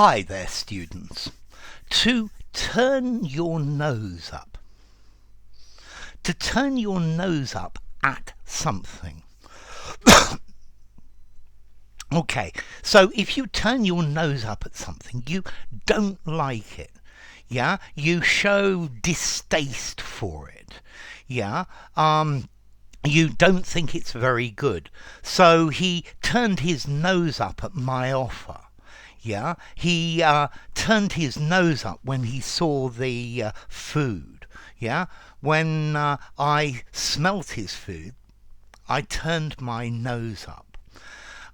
Hi there, students. To turn your nose up. To turn your nose up at something. Okay, so if you turn your nose up at something, you don't like it. Yeah, you show distaste for it. Yeah, you don't think it's very good. So he turned his nose up at my offer. Yeah, he turned his nose up when he saw the food. Yeah, when I smelt his food, I turned my nose up.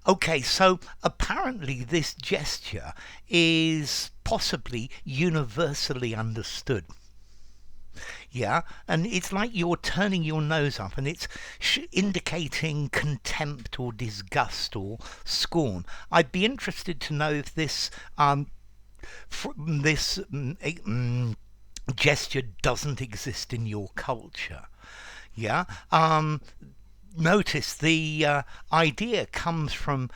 Okay, so apparently this gesture is possibly universally understood. Yeah, and it's like you're turning your nose up and it's indicating contempt or disgust or scorn. I'd be interested to know if this gesture doesn't exist in your culture. Yeah. Notice the idea comes from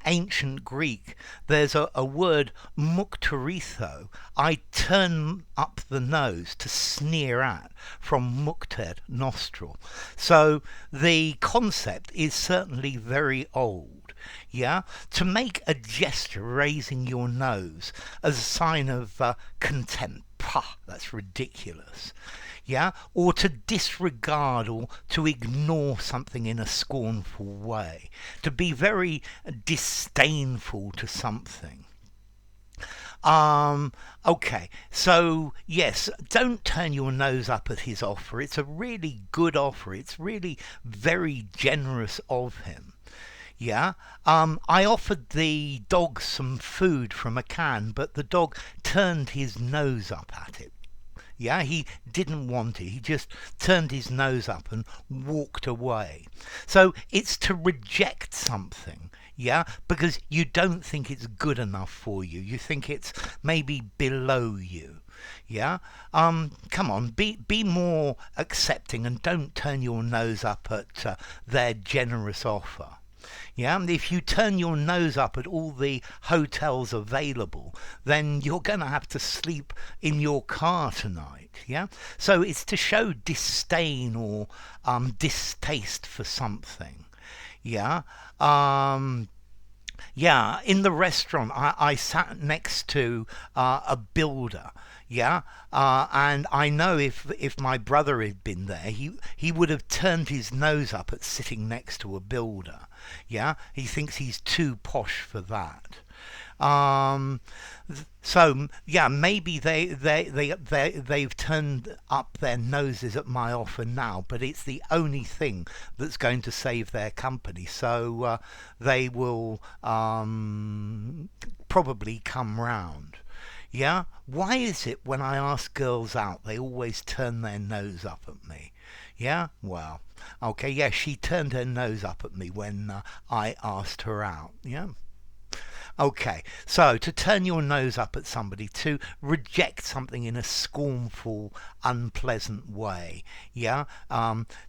ancient Greek. There's a word mukteritho. I turn up the nose to sneer at, from mukter, nostril. So the concept is certainly very old. Yeah, to make a gesture raising your nose as a sign of contempt. Pah, that's ridiculous. Yeah, or to disregard or to ignore something in a scornful way, to be very disdainful to something. Okay, so yes, don't turn your nose up at his offer. It's a really good offer. It's really very generous of him. Yeah, I offered the dog some food from a can, but the dog turned his nose up at it. Yeah, he didn't want it. He just turned his nose up and walked away. So it's to reject something, yeah, because you don't think it's good enough for you. You think it's maybe below you. Yeah, come on, be more accepting and don't turn your nose up at their generous offer. Yeah, and if you turn your nose up at all the hotels available, then you're going to have to sleep in your car tonight. Yeah, so it's to show disdain or distaste for something. Yeah, yeah, in the restaurant, I sat next to a builder. Yeah, and I know if my brother had been there, he would have turned his nose up at sitting next to a builder. Yeah, he thinks he's too posh for that. Um, so yeah, maybe they've turned up their noses at my offer now, but it's the only thing that's going to save their company. So they will probably come round. Yeah? Why is it when I ask girls out, they always turn their nose up at me? Yeah? Well, okay, yeah, she turned her nose up at me when I asked her out. Yeah? Okay, so to turn your nose up at somebody, to reject something in a scornful, unpleasant way, yeah,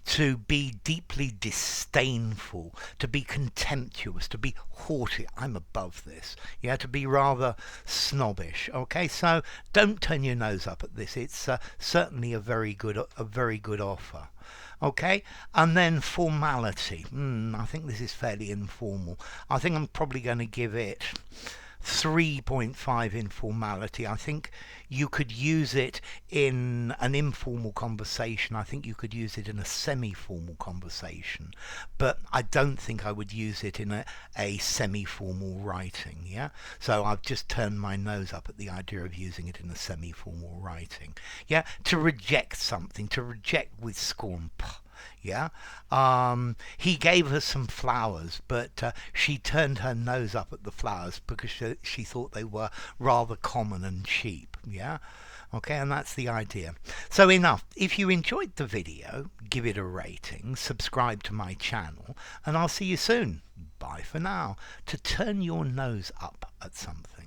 to be deeply disdainful, to be contemptuous, to be haughty. I'm above this, yeah, to be rather snobbish. Okay, so don't turn your nose up at this. It's certainly a very good offer. Okay, and then formality. I think this is fairly informal. I think I'm probably going to give it 3.5 informality. I think you could use it in an informal conversation. I think you could use it in a semi-formal conversation, but I don't think I would use it in a semi-formal writing. Yeah, so I've just turned my nose up at the idea of using it in a semi-formal writing. Yeah, to reject something, to reject with scorn. Yeah, he gave her some flowers, but she turned her nose up at the flowers because she thought they were rather common and cheap. Yeah, okay, and that's the idea. So enough. If you enjoyed the video, give it a rating, subscribe to my channel, and I'll see you soon. Bye for now. To turn your nose up at something.